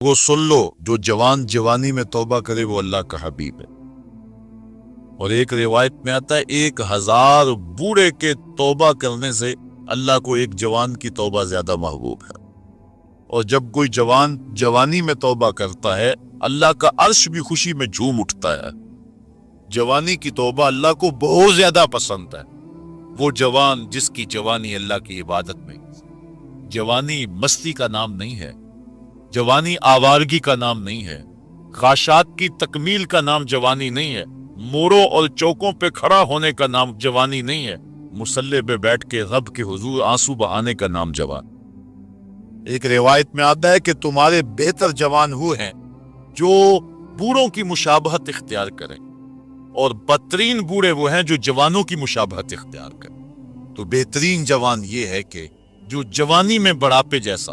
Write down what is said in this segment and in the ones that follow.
وہ سن لو جو جوان جوانی میں توبہ کرے وہ اللہ کا حبیب ہے۔ اور ایک روایت میں آتا ہے 1000 بوڑھے کے توبہ کرنے سے اللہ کو ایک جوان کی توبہ زیادہ محبوب ہے۔ اور جب کوئی جوان جوانی میں توبہ کرتا ہے اللہ کا عرش بھی خوشی میں جھوم اٹھتا ہے۔ جوانی کی توبہ اللہ کو بہت زیادہ پسند ہے۔ وہ جوان جس کی جوانی اللہ کی عبادت میں۔ جوانی مستی کا نام نہیں ہے، جوانی آوارگی کا نام نہیں ہے، خواہشات کی تکمیل کا نام جوانی نہیں ہے، موڑوں اور چوکوں پہ کھڑا ہونے کا نام جوانی نہیں ہے، مصلی پہ بیٹھ کے رب کے حضور آنسو بہانے کا نام جوان۔ ایک روایت میں آتا ہے کہ تمہارے بہتر جوان وہ ہیں جو بوڑھوں کی مشابہت اختیار کریں، اور بدترین بوڑھے وہ ہیں جو جوانوں کی مشابہت اختیار کریں۔ تو بہترین جوان یہ ہے کہ جو جوانی میں بڑھاپے جیسا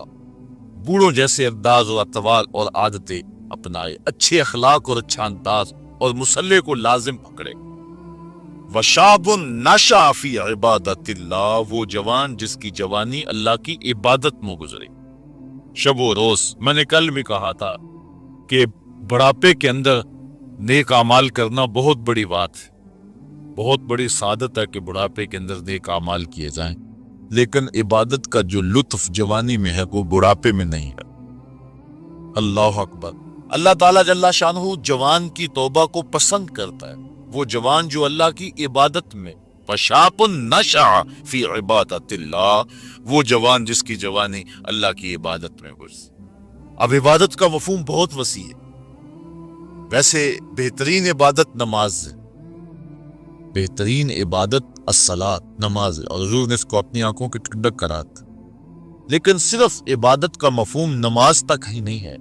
بوڑھوں جیسے انداز اور اطوار اور عادتیں اپنائے، اچھے اخلاق اور اچھا انداز اور مصلی کو لازم پکڑے۔ وشاب نشأ فی عبادت اللہ، وہ جوان جس کی جوانی اللہ کی عبادت میں گزری۔ شب و روز میں نے کل بھی کہا تھا کہ بڑھاپے کے اندر نیک اعمال کرنا بہت بڑی بات ہے، بہت بڑی سعادت ہے کہ بڑھاپے کے اندر نیک اعمال کیے جائیں، لیکن عبادت کا جو لطف جوانی میں ہے وہ بڑھاپے میں نہیں ہے۔ اللہ اکبر۔ اللہ تعالیٰ جل شانہ جوان کی توبہ کو پسند کرتا ہے، وہ جوان جو اللہ کی عبادت میں وشاب نشأ فی عبادت اللہ، وہ جوان جس کی جوانی اللہ کی عبادت میں گزری۔ اب عبادت کا مفہوم بہت وسیع ہے۔ ویسے بہترین عبادت نماز ہے، بہترین عبادت الصلاۃ نماز ہے، اور حضور نے اس کو اپنی آنکھوں کی ٹھنڈک کرا تھا۔ لیکن صرف عبادت کا مفہوم نماز تک ہی نہیں ہے،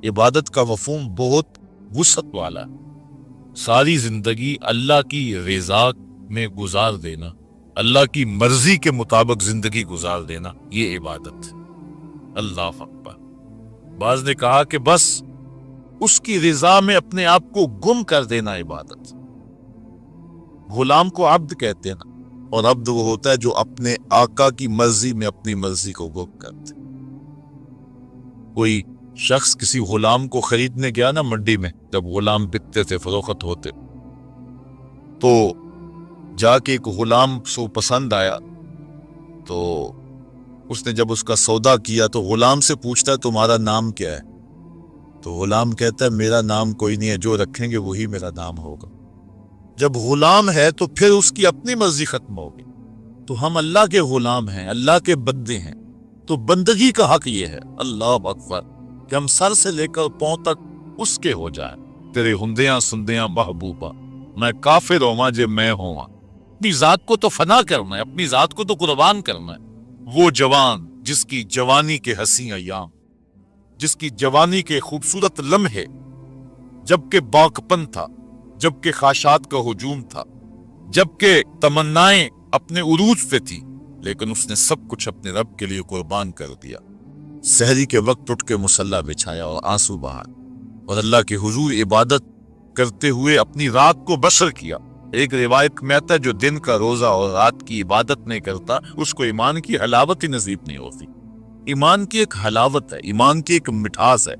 عبادت کا مفہوم بہت وسعت والا ہے۔ ساری زندگی اللہ کی رضا میں گزار دینا، اللہ کی مرضی کے مطابق زندگی گزار دینا، یہ عبادت ہے۔ اللہ اکبر۔ بعض نے کہا کہ بس اس کی رضا میں اپنے آپ کو گم کر دینا عبادت۔ غلام کو عبد کہتے ہیں نا، اور عبد وہ ہوتا ہے جو اپنے آقا کی مرضی میں اپنی مرضی کو گم کرتے۔ کوئی شخص کسی غلام کو خریدنے گیا نا منڈی میں، جب غلام بکتے تھے فروخت ہوتے، تو جا کے ایک غلام سو پسند آیا، تو اس نے جب اس کا سودا کیا تو غلام سے پوچھتا ہے تمہارا نام کیا ہے؟ تو غلام کہتا ہے میرا نام کوئی نہیں ہے، جو رکھیں گے وہی میرا نام ہوگا۔ جب غلام ہے تو پھر اس کی اپنی مرضی ختم ہوگی۔ تو ہم اللہ کے غلام ہیں، اللہ کے بندے ہیں، تو بندگی کا حق یہ ہے، اللہ اکبر، کہ ہم سر سے لے کر پاؤں تک اس کے ہو جائیں۔ تیرے ہندیاں سندیاں محبوبہ، میں کافر ہوں جے میں ہوں۔ اپنی ذات کو تو فنا کرنا ہے، اپنی ذات کو تو قربان کرنا ہے۔ وہ جوان جس کی جوانی کے حسین ایام، جس کی جوانی کے خوبصورت لمحے جبکہ باکپن تھا، جبکہ خواہشات کا ہجوم تھا، جبکہ تمنائیں اپنے عروج پہ تھی، لیکن اس نے سب کچھ اپنے رب کے لیے قربان کر دیا۔ سحری کے وقت اٹھ کے مصلی بچھایا اور آنسو بہائے، اور اللہ کے حضور عبادت کرتے ہوئے اپنی رات کو بسر کیا۔ ایک روایت میں آتا ہے جو دن کا روزہ اور رات کی عبادت نہیں کرتا اس کو ایمان کی حلاوت ہی نصیب نہیں ہوتی۔ ایمان کی ایک حلاوت ہے، ایمان کی ایک مٹھاس ہے،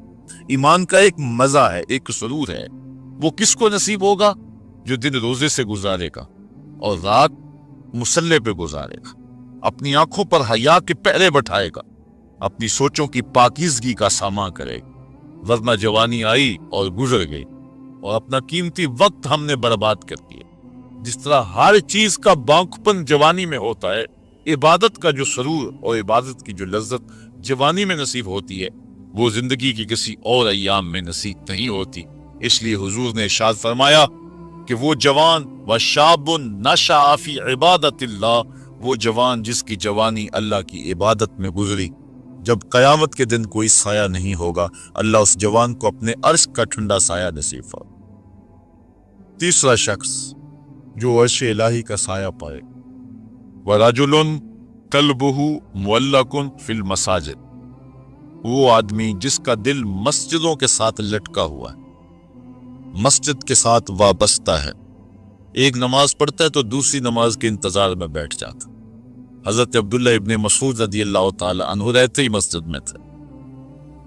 ایمان کا ایک مزہ ہے، ایک سرور ہے۔ وہ کس کو نصیب ہوگا؟ جو دن روزے سے گزارے گا اور رات مصلی پہ گزارے گا، اپنی آنکھوں پر حیا کے پہرے بٹھائے گا، اپنی سوچوں کی پاکیزگی کا سامان کرے گا۔ ورنہ جوانی آئی اور گزر گئی، اور اپنا قیمتی وقت ہم نے برباد کر دیا۔ جس طرح ہر چیز کا باکپن جوانی میں ہوتا ہے، عبادت کا جو سرور اور عبادت کی جو لذت جوانی میں نصیب ہوتی ہے وہ زندگی کی کسی اور ایام میں نصیب نہیں ہوتی۔ اس لیے حضور نے ارشاد فرمایا کہ وہ جوان وشاب نشأ فی عبادت اللہ، وہ جوان جس کی جوانی اللہ کی عبادت میں گزری، جب قیامت کے دن کوئی سایہ نہیں ہوگا، اللہ اس جوان کو اپنے عرش کا ٹھنڈا سایہ نصیب فرمائے۔ تیسرا شخص جو عرش الہی کا سایہ پائے، وَرَجُلٌ قَلْبُهُ مُعَلَّقٌ فِي الْمَسَاجِدِ، وہ آدمی جس کا دل مسجدوں کے ساتھ لٹکا ہوا ہے، مسجد کے ساتھ وابستہ ہے، ایک نماز پڑھتا ہے تو دوسری نماز کے انتظار میں بیٹھ جاتا۔ حضرت عبداللہ ابن مسعود رضی اللہ تعالی عنہ رہتے ہی مسجد میں تھے۔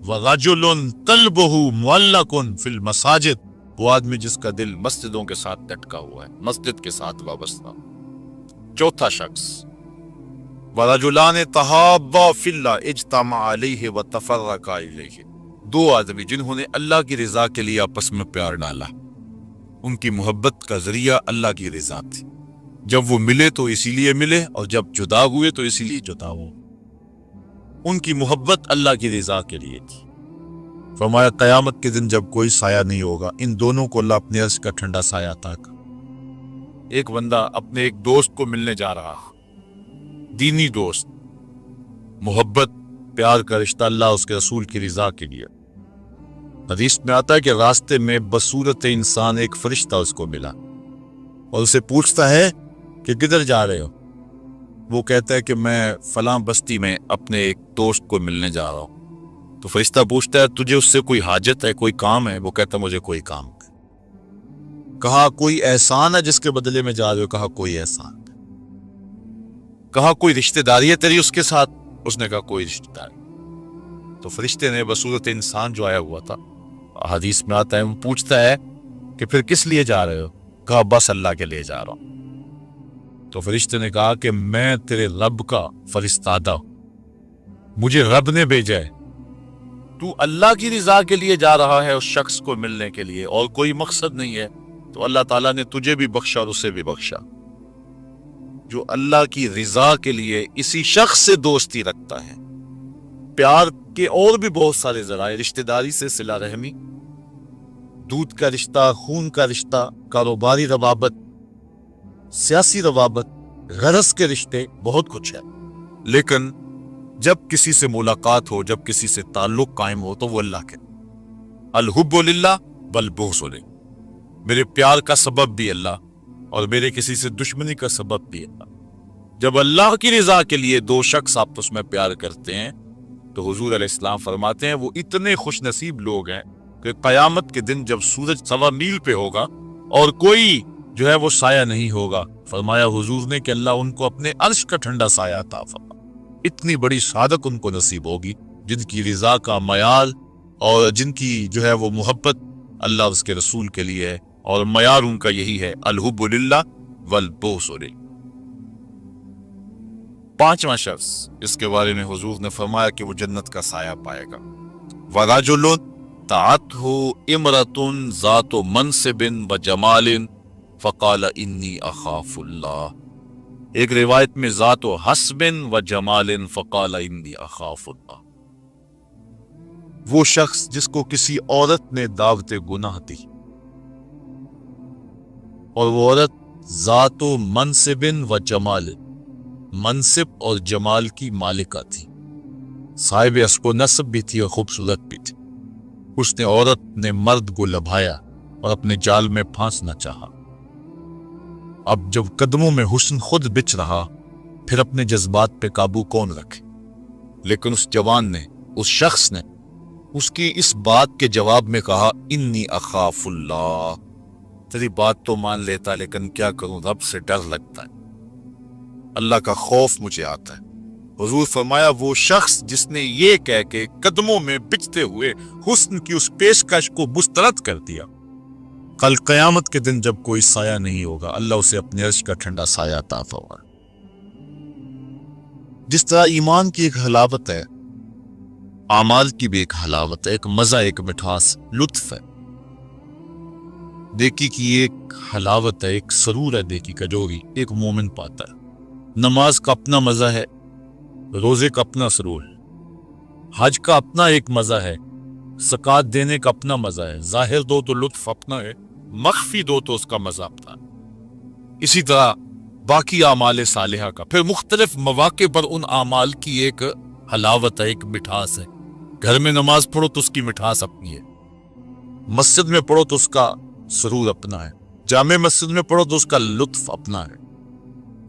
وَرَجُلٌ قَلْبُهُ مُعَلَّقٌ فِي الْمَسَاجِدِ، وہ آدمی جس کا دل مسجدوں کے ساتھ لٹکا ہوا ہے، مسجد کے ساتھ وابستہ۔ چوتھا شخص وَرَجُلَانِ تَحَابَّا فِي اللَّهِ اجْتَمَعَا عَلَيْهِ وَتَفَرَّقَا إِلَيْهِ، دو آدمی جنہوں نے اللہ کی رضا کے لیے آپس میں پیار ڈالا، ان کی محبت کا ذریعہ اللہ کی رضا تھی، جب وہ ملے تو اسی لیے ملے، اور جب جدا ہوئے تو اسی لیے جدا ہوئے، ان کی محبت اللہ کی رضا کے لیے تھی۔ فرمایا قیامت کے دن جب کوئی سایہ نہیں ہوگا، ان دونوں کو اللہ اپنے عرش کا ٹھنڈا سایہ عطا کر۔ ایک بندہ اپنے ایک دوست کو ملنے جا رہا، دینی دوست، محبت پیار کا رشتہ اللہ اس کے رسول کی رضا کے لیے۔ حدیث میں آتا ہے کہ راستے میں بصورت انسان ایک فرشتہ اس کو ملا اور اسے پوچھتا ہے کہ کدھر جا رہے ہو؟ وہ کہتا ہے کہ میں فلاں بستی میں اپنے ایک دوست کو ملنے جا رہا ہوں۔ تو فرشتہ پوچھتا ہے تجھے اس سے کوئی حاجت ہے، کوئی کام ہے؟ وہ کہتا ہے مجھے کوئی کام ہے۔ کہا کوئی احسان ہے جس کے بدلے میں جا رہے ہو؟ کہا کوئی احسان ہے۔ کہا کوئی رشتہ داری ہے تیری اس کے ساتھ؟ اس نے کہا کوئی رشتہ داری۔ تو فرشتے نے بصورت انسان جو آیا ہوا تھا، حدیث میں آتا ہے، وہ پوچھتا ہے کہ پھر کس لیے جا رہے ہو؟ کہا بس اللہ کے لیے جا رہا ہوں۔ تو فرشتے نے کہا کہ میں تیرے رب کا فرستادہ ہوں، مجھے رب نے بھیجا ہے، تو اللہ کی رضا کے لیے جا رہا ہے اس شخص کو ملنے کے لیے، اور کوئی مقصد نہیں ہے، تو اللہ تعالیٰ نے تجھے بھی بخشا اور اسے بھی بخشا۔ جو اللہ کی رضا کے لیے اسی شخص سے دوستی رکھتا ہے۔ پیار کے اور بھی بہت سارے ذرائع، رشتہ داری سے صلہ رحمی، دودھ کا رشتہ، خون کا رشتہ، کاروباری روابط، سیاسی روابط، غرض کے رشتے، بہت کچھ ہے، لیکن جب کسی سے ملاقات ہو، جب کسی سے تعلق قائم ہو تو وہ اللہ کے۔ الحب للہ والبغض لہ، میرے پیار کا سبب بھی اللہ اور میرے کسی سے دشمنی کا سبب بھی اللہ۔ جب اللہ کی رضا کے لیے دو شخص آپس میں پیار کرتے ہیں تو حضور علیہ السلام فرماتے ہیں وہ اتنے خوش نصیب لوگ ہیں کہ قیامت کے دن جب سورج 1.25 میل پہ ہوگا اور کوئی جو ہے وہ سایہ نہیں ہوگا، فرمایا حضور نے کہ اللہ ان کو اپنے عرش کا ٹھنڈا سایہ عطا فرما۔ اتنی بڑی سعادت ان کو نصیب ہوگی جن کی رضا کا معیار اور جن کی جو ہے وہ محبت اللہ اور اس کے رسول کے لیے ہے، اور معیار ان کا یہی ہے، الحب للہ والبغض لہ۔ پانچواں شخص اس کے بارے میں حضور نے فرمایا کہ وہ جنت کا سایہ پائے گا، وَرَجُلٌ دَعَتْهُ امْرَأَةٌ ذَاتُ مَنْصِبٍ وَجَمَالٍ فَقَالَ إِنِّي أَخَافُ اللَّهَ، ایک روایت میں ذات و حسب و جمال فقال انی اخاف اللہ، وہ شخص جس کو کسی عورت نے دعوت گناہ دی اور وہ عورت ذات و منصب و جمال، منصب اور جمال کی مالکہ تھی، صاحب اسب و نسب بھی تھی اور خوبصورت بھی تھی۔ اس نے عورت نے مرد کو لبھایا اور اپنے جال میں پھانسنا چاہا۔ اب جب قدموں میں حسن خود بچ رہا، پھر اپنے جذبات پہ قابو کون رکھے؟ لیکن اس جوان نے، اس شخص نے اس کی اس بات کے جواب میں کہا انی اخاف اللہ، تیری بات تو مان لیتا لیکن کیا کروں، رب سے ڈر لگتا ہے، اللہ کا خوف مجھے آتا ہے۔ حضور فرمایا وہ شخص جس نے یہ کہہ کے قدموں میں بچتے ہوئے حسن کی اس پیشکش کو مسترد کر دیا، کل قیامت کے دن جب کوئی سایہ نہیں ہوگا اللہ اسے اپنے عرش کا ٹھنڈا سایہ عطا فرمائے۔ جس طرح ایمان کی ایک حلاوت ہے، اعمال کی بھی ایک حلاوت ہے، ایک مزہ، ایک مٹھاس، لطف ہے، نیکی کی ایک حلاوت ہے، ایک سرور ہے نیکی کا جو بھی ایک مومن پاتا ہے۔ نماز کا اپنا مزہ ہے، روزے کا اپنا سرور ہے، حج کا اپنا ایک مزہ ہے، زکوٰۃ دینے کا اپنا مزہ ہے، ظاہر دو تو لطف اپنا ہے، مخفی دو تو اس کا مزہ اپنا ہے۔ اسی طرح باقی اعمال صالحہ کا پھر مختلف مواقع پر ان اعمال کی ایک حلاوت ہے، ایک مٹھاس ہے۔ گھر میں نماز پڑھو تو اس کی مٹھاس اپنی ہے، مسجد میں پڑھو تو اس کا سرور اپنا ہے، جامع مسجد میں پڑھو تو اس کا لطف اپنا ہے،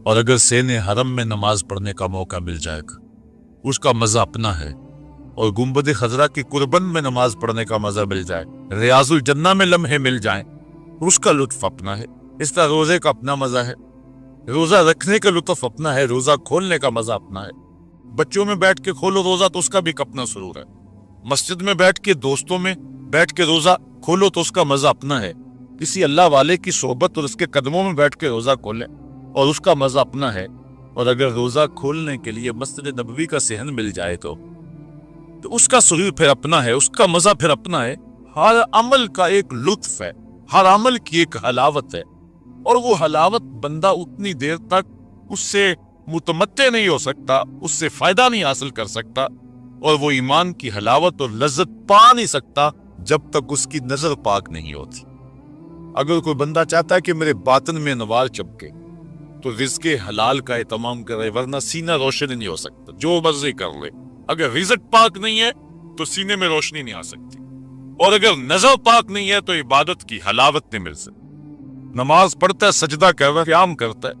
اور اگر سین حرم میں نماز پڑھنے کا موقع مل جائے گا اس کا مزہ اپنا ہے، اور گنبد خضرا کی قربت میں نماز پڑھنے کا مزہ مل جائے، ریاض الجنہ میں لمحے مل جائیں، اس کا لطف اپنا ہے۔ اس طرح روزے کا اپنا مزہ ہے، روزہ رکھنے کا لطف اپنا ہے، روزہ کھولنے کا مزہ اپنا ہے، بچوں میں بیٹھ کے کھولو روزہ تو اس کا بھی اپنا سرور ہے، مسجد میں بیٹھ کے دوستوں میں بیٹھ کے روزہ کھولو تو اس کا مزہ اپنا ہے، کسی اللہ والے کی صحبت اور اس کے قدموں میں بیٹھ کے روزہ کھولیں اور اس کا مزہ اپنا ہے، اور اگر روزہ کھولنے کے لیے مسجد نبوی کا صحن مل جائے تو اس کا سرور پھر اپنا ہے، اس کا مزہ پھر اپنا ہے۔ ہر عمل کا ایک لطف ہے، ہر عمل کی ایک حلاوت ہے، اور وہ حلاوت بندہ اتنی دیر تک اس سے متمتع نہیں ہو سکتا، اس سے فائدہ نہیں حاصل کر سکتا، اور وہ ایمان کی حلاوت اور لذت پا نہیں سکتا جب تک اس کی نظر پاک نہیں ہوتی۔ اگر کوئی بندہ چاہتا ہے کہ میرے باطن میں انوار چمکے تو رزق حلال کا اہتمام کرے، ورنہ سینہ روشن نہیں ہو سکتا، جو مرضی کر لے۔ اگر رزق پاک نہیں ہے تو سینے میں روشنی نہیں آ سکتی، اور اگر نظر پاک نہیں ہے تو عبادت کی حلاوت نہیں مل سکتی۔ نماز پڑھتا ہے، سجدہ کر رہا ہے، قیام کرتا ہے،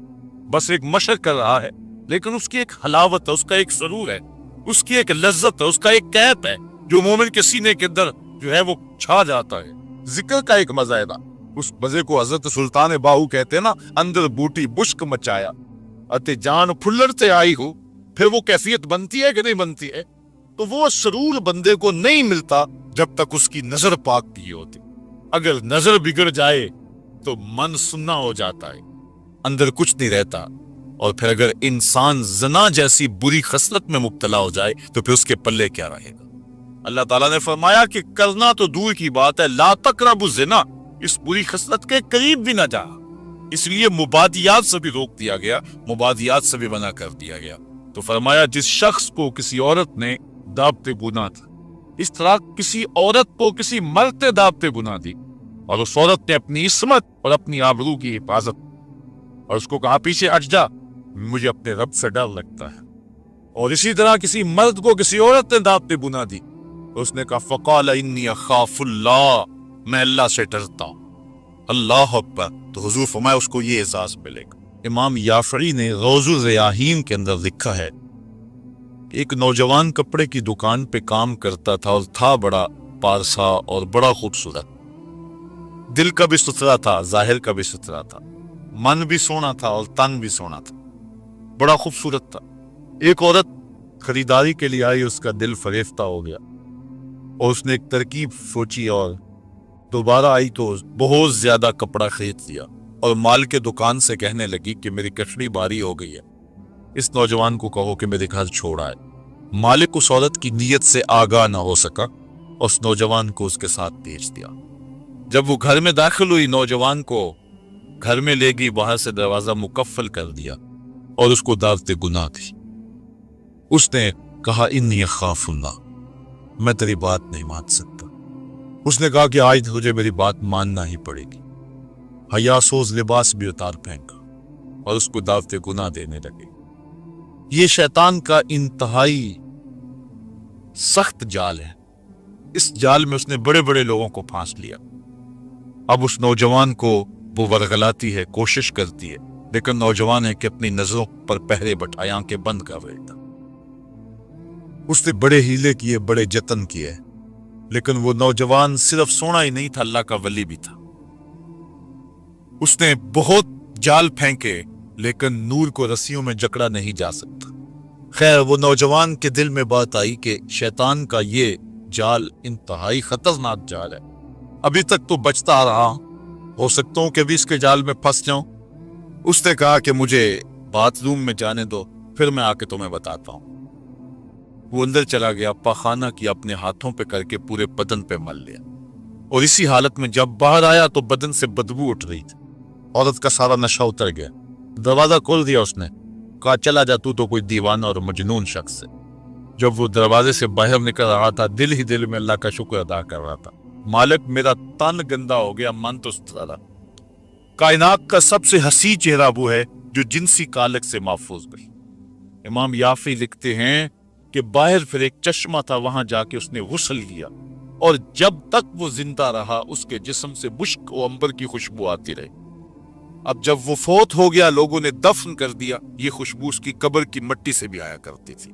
بس ایک مشق کر رہا ہے، لیکن اس کی ایک حلاوت ہے، اس کا ایک سرور ہے، اس کی ایک لذت ہے، اس کا ایک کیف ہے جو مومن کے سینے کے اندر جو ہے وہ چھا جاتا ہے۔ ذکر کا ایک مزہ ہے نا، اس مزے کو حضرت سلطان باہو کہتے ہیں نا، اندر بوٹی بشک مچایا اتے جان پھلر سے آئی ہو، پھر وہ کیفیت بنتی ہے کہ نہیں بنتی ہے؟ تو وہ سرور بندے کو نہیں ملتا جب تک اس کی نظر پاک نہیں ہوتی۔ اگر نظر بگڑ جائے تو من سننا ہو جاتا ہے، اندر کچھ نہیں رہتا، اور پھر اگر انسان زنا جیسی بری خصلت میں مبتلا ہو جائے تو پھر اس کے پلے کیا رہے گا؟ اللہ تعالیٰ نے فرمایا کہ کرنا تو دور کی بات ہے، لا تقربوا الزنا، اس بری خصلت کے قریب بھی نہ جا۔ اس لیے مبادیات سے بھی روک دیا گیا، مبادیات سے بھی منع کر دیا گیا۔ تو فرمایا جس شخص کو کسی عورت نے دعوت گناہ تھا، اس طرح کسی عورت کو کسی مرد نے دعوت گناہ دی، اور اس عورت نے اپنی عصمت اور اپنی آبرو کی حفاظت، اور اس کو کہا پیچھے ہٹ جا، مجھے اپنے رب سے ڈر لگتا ہے۔ اور اسی طرح کسی مرد کو کسی عورت نے دعوت گناہ دی، اس نے کہا فقال انی اخاف اللہ، میں اللہ سے ڈرتا ہوں۔ اللہ اکبر۔ تو حضور فرمایا اس کو یہ احساس ملے گا۔ امام یافعی نے روض الریاحین کے اندر لکھا ہے کہ ایک نوجوان کپڑے کی دکان پہ کام کرتا تھا، اور تھا بڑا پارسا اور بڑا خوبصورت، دل کا بھی ستھرا تھا، ظاہر کا بھی ستھرا تھا، من بھی سونا تھا اور تن بھی سونا تھا، بڑا خوبصورت تھا۔ ایک عورت خریداری کے لیے آئی، اس کا دل فریفتہ ہو گیا، اور اس نے ایک ترکیب سوچی اور دوبارہ آئی تو بہت زیادہ کپڑا خرید لیا، اور مال کے دکان سے کہنے لگی کہ میری کٹڑی باری ہو گئی ہے، اس نوجوان کو کہو کہ میرے گھر چھوڑ آئے۔ مالک اس عورت کی نیت سے آگاہ نہ ہو سکا، اور اس نوجوان کو اس کے ساتھ بھیج دیا۔ جب وہ گھر میں داخل ہوئی، نوجوان کو گھر میں لے گئی، باہر سے دروازہ مقفل کر دیا اور اس کو دعوت گناہ دی۔ اس نے کہا انی اخاف اللہ، میں تیری بات نہیں مان سکتا۔ اس نے کہا کہ آج تجھے میری بات ماننا ہی پڑے گی۔ حیا سوز لباس بھی اتار پھینکا اور اس کو دعوت گناہ دینے لگے۔ یہ شیطان کا انتہائی سخت جال ہے، اس جال میں اس نے بڑے بڑے لوگوں کو پھانس لیا۔ اب اس نوجوان کو وہ ورغلاتی ہے، کوشش کرتی ہے، لیکن نوجوان ہے کہ اپنی نظروں پر پہرے بٹھائے، آنکھیں بند کر رہتا۔ اس نے بڑے ہیلے کیے، بڑے جتن کیے، لیکن وہ نوجوان صرف سونا ہی نہیں تھا، اللہ کا ولی بھی تھا۔ اس نے بہت جال پھینکے، لیکن نور کو رسیوں میں جکڑا نہیں جا سکتا۔ خیر، وہ نوجوان کے دل میں بات آئی کہ شیطان کا یہ جال انتہائی خطرناک جال ہے، ابھی تک تو بچتا آ رہا، ہو سکتا ہوں کہ ابھی اس کے جال میں پھنس جاؤں۔ اس نے کہا کہ مجھے باتھ روم میں جانے دو، پھر میں آ کے تمہیں بتاتا ہوں۔ وہ اندر چلا گیا، پاخانہ کیا، اپنے ہاتھوں پہ کر کے پورے بدن پہ مل لیا، اور اسی حالت میں جب باہر آیا تو بدن سے بدبو اٹھ رہی تھی۔ عورت کا سارا نشہ اتر گیا، دروازہ کھول دیا اس نے، کہا چلا جا، تو کوئی دیوانہ اور مجنون شخص ہے۔ جب وہ دروازے سے باہر نکل رہا تھا، دل ہی دل میں اللہ کا شکر ادا کر رہا تھا، مالک میرا تن گندا ہو گیا، من تو ستھرا۔ کائنات کا سب سے حسین چہرہ وہ ہے جو جنسی کالک سے محفوظ رہی۔ امام یافعی لکھتے ہیں کہ باہر پھر ایک چشمہ تھا، وہاں جا کے اس نے غسل لیا، اور جب تک وہ زندہ رہا اس کے جسم سے مشک و عنبر کی خوشبو آتی رہی۔ اب جب وہ فوت ہو گیا، لوگوں نے دفن کر دیا، یہ خوشبو اس کی قبر کی مٹی سے بھی آیا کرتی تھی۔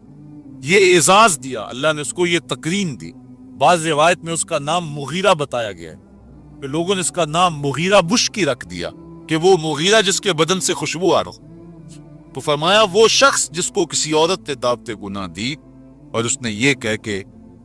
یہ اعزاز دیا اللہ نے، اس کو یہ تکریم دی۔ بعض روایت میں اس کا نام مغیرہ بتایا گیا ہے، لوگوں نے اس کا نام مغیرہ مشکی رکھ دیا کہ وہ مغیرہ جس کے بدن سے خوشبو آ رہا۔ تو فرمایا وہ شخص جس کو کسی عورت نے دعوت گناہ دی، اور اس نے یہ کہہ کے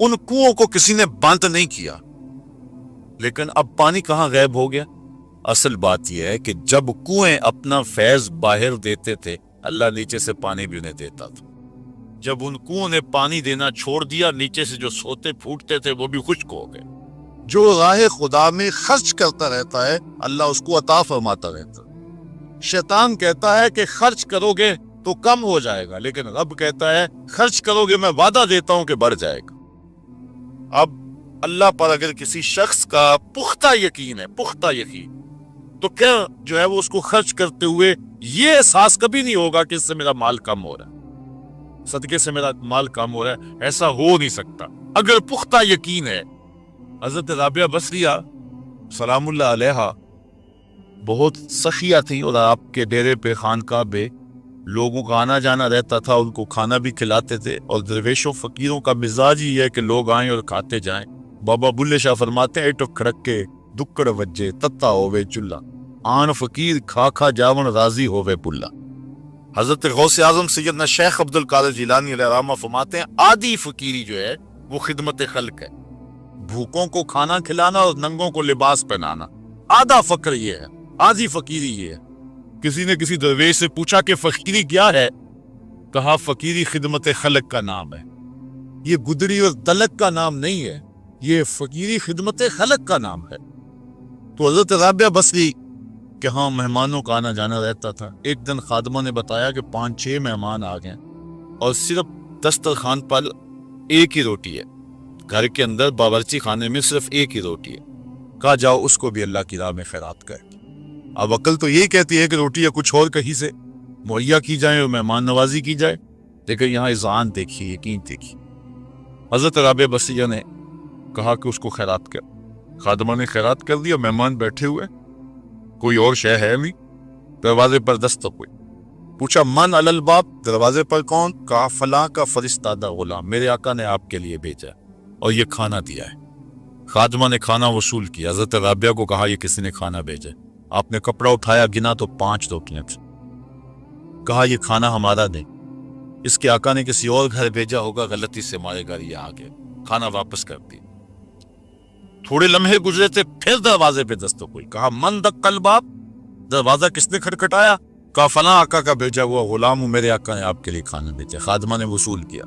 ان کنووں کو کسی نے بند نہیں کیا، لیکن اب پانی کہاں غائب ہو گیا؟ اصل بات یہ ہے کہ جب کنویں اپنا فیض باہر دیتے تھے اللہ نیچے سے پانی بھی انہیں دیتا تھا، جب ان کنووں نے پانی دینا چھوڑ دیا نیچے سے جو سوتے پھوٹتے تھے وہ بھی خشک ہو گئے۔ جو راہ خدا میں خرچ کرتا رہتا ہے اللہ اس کو عطا فرماتا رہتا ہے۔ شیطان کہتا ہے کہ خرچ کرو گے تو کم ہو جائے گا، لیکن رب کہتا ہے خرچ کرو گے میں وعدہ دیتا ہوں کہ بڑھ جائے گا۔ اب اللہ پر اگر کسی شخص کا پختہ یقین ہے، پختہ یقین، تو کیا جو ہے وہ اس کو خرچ کرتے ہوئے یہ احساس کبھی نہیں ہوگا کہ اس سے میرا مال کم ہو رہا ہے، صدقے سے میرا مال کم ہو رہا ہے، ایسا ہو نہیں سکتا اگر پختہ یقین ہے۔ حضرت رابعہ بصریہ سلام اللہ علیہا بہت سخیہ تھی، اور آپ کے ڈیرے پہ خانقاہ پہ لوگوں کا آنا جانا رہتا تھا، ان کو کھانا بھی کھلاتے تھے، اور درویشوں فقیروں کا مزاج ہی ہے کہ لوگ آئیں اور کھاتے جائیں۔ بابا بلے شاہ فرماتے ہیں ایٹو کھڑکے دکڑ وجے تتا ہووے چلا، آن فقیر کھا کھا جاون راضی ہووے پلا۔ حضرت غوث اعظم سیدنا شیخ عبد القادر جیلانی علیہ الرحمہ فرماتے ہیں آدھی فقیری جو ہے وہ خدمت خلق ہے، بھوکوں کو کھانا کھلانا اور ننگوں کو لباس پہنانا، آدھا فقر یہ ہے، آدھی فقیری یہ ہے۔ کسی نے کسی درویش سے پوچھا کہ فقیری کیا ہے؟ کہا فقیری خدمت خلق کا نام ہے، یہ گدری اور دلک کا نام نہیں ہے، یہ فقیری خدمت خلق کا نام ہے۔ تو حضرت رابعہ بصری کہ ہاں مہمانوں کا آنا جانا رہتا تھا۔ ایک دن خادمہ نے بتایا کہ 5-6 مہمان آ گئے اور صرف دسترخوان پر ایک ہی روٹی ہے، گھر کے اندر باورچی خانے میں صرف ایک ہی روٹی ہے۔ کہا جاؤ اس کو بھی اللہ کی راہ میں خیرات کر۔ اب عقل تو یہی کہتی ہے کہ روٹی یا کچھ اور کہیں سے مہیا کی جائے اور مہمان نوازی کی جائے، لیکن یہاں اذعان دیکھیے، یقین دیکھیے۔ حضرت رابعہ بصریہ نے کہا کہ اس کو خیرات کر۔ خادمہ نے خیرات کر دیا، مہمان بیٹھے ہوئے، کوئی اور شے ہے نہیں۔ دروازے پر دستک ہوئی، پوچھا من علی الباب، دروازے پر کون؟ کہا فلاں کا فرستادہ غلام، میرے آقا نے آپ کے لیے بھیجا اور یہ کھانا دیا ہے۔ خادمہ نے کھانا وصول کیا، حضرت رابعہ کو کہا یہ کسی نے کھانا بھیجا۔ آپ نے کپڑا اٹھایا، گنا تو 5 روٹیاں تھیں۔ کہا یہ کھانا ہمارا نہیں، اس کے آقا نے کسی اور گھر بھیجا ہوگا، غلطی سے ہمارے گھر یہ آ گیا، کھانا واپس کر دیا۔ تھوڑے لمحے گزرے تھے، پھر دروازے پہ دستک ہوئی، کہا من دق الباب، دروازہ کس نے کھٹکھٹایا؟ کہا فلاں آقا کا بھیجا ہوا غلام ہوں، میرے آقا نے آپ کے لیے کھانا بھیجا۔ خادمہ نے وصول کیا،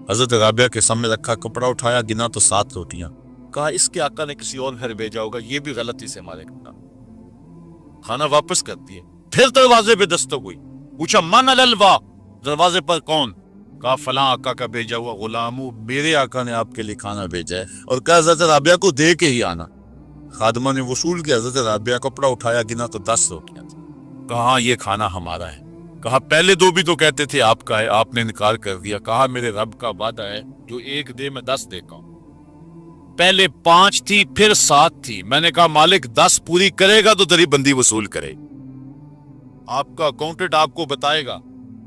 حضرت رابعہ کے سامنے رکھا، کپڑا اٹھایا، گنا تو 7 روٹیاں۔ کہا اس کے آقا نے کسی اور گھر بھیجا ہوگا، یہ بھی غلطی سے ہمارے گھر، کھانا واپس کر دیے۔ پھر دروازے پہ دستک ہوئی، پوچھا من علی الباب، دروازے پر کون؟ کہا فلاں آقا کا بھیجا ہوا غلام ہوں، میرے آقا نے آپ کے لیے کھانا بھیجا ہے، اور کہا حضرت رابعہ کو دے کے ہی آنا۔ خادمہ نے وصول کیا، حضرت رابعہ کپڑا اٹھایا، گنا تو 10 روٹیاں تھیں۔ کہا یہ کھانا ہمارا ہے۔ کہا پہلے 2 بھی تو کہتے تھے آپ کا ہے، آپ نے انکار کر دیا۔ کہا میرے رب کا وعدہ ہے جو 1 دے میں 10 دیتا ہوں۔ پہلے 5 تھی، پھر 7 تھی، میں نے کہا مالک 10 پوری کرے گا تو تیری بندی وصول کرے۔ آپ کا اکاؤنٹنٹ آپ کو بتائے گا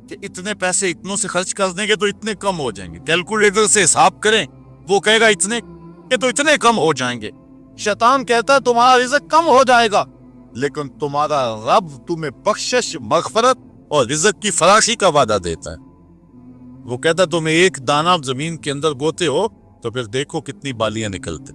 کہ اتنے پیسے اتنوں سے خرچ کر دیں گے تو اتنے کم ہو جائیں گے، کیلکولیٹر سے حساب کریں، وہ کہے گا اتنے کہ تو اتنے کم ہو جائیں گے۔ شیطان کہتا ہے تمہارا رزق کم ہو جائے گا، لیکن تمہارا رب تمہیں بخشش، مغفرت اور رزق کی فراشی کا وعدہ دیتا ہے۔ وہ کہتا ہے تمہیں 1 دانہ زمین کے اندر بوتے ہو تو پھر دیکھو کتنی بالیاں نکلتے،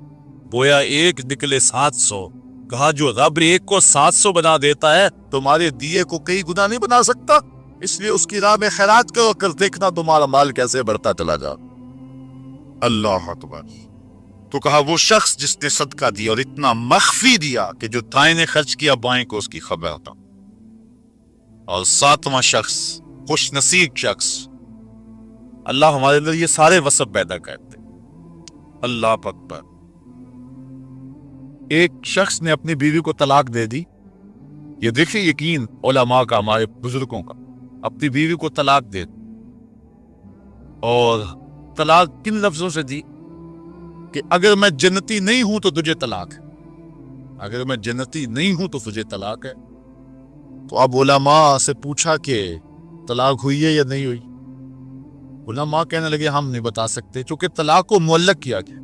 بویا 1 نکلے 700۔ کہا جو رب 1 کو 700 بنا دیتا ہے تمہارے دیے کو کئی گنا نہیں بنا سکتا، اس لیے اس کی راہ میں خیرات کرو، کر دیکھنا تمہارا مال کیسے بڑھتا چلا جا۔ اللہ اکبر۔ تو کہا وہ شخص جس نے صدقہ دیا اور اتنا مخفی دیا کہ جو دائیں نے خرچ کیا بائیں کو اس کی خبر تھا۔ اور 7واں شخص، خوش نصیب شخص، اللہ ہمارے اندر یہ سارے وصف پیدا کرتے۔ اللہ اکبر۔ ایک شخص نے اپنی بیوی کو طلاق دے دی، یہ دیکھیں یقین علماء کا، ہمارے بزرگوں کا، اپنی بیوی کو طلاق دے دی، اور طلاق کن لفظوں سے دی کہ اگر میں جنتی نہیں ہوں تو تجھے طلاق ہے، اگر میں جنتی نہیں ہوں تو تجھے طلاق ہے۔ تو اب علماء سے پوچھا کہ طلاق ہوئی ہے یا نہیں ہوئی؟ علماء کہنے لگے ہم نہیں بتا سکتے، چونکہ طلاق کو معلق کیا گیا،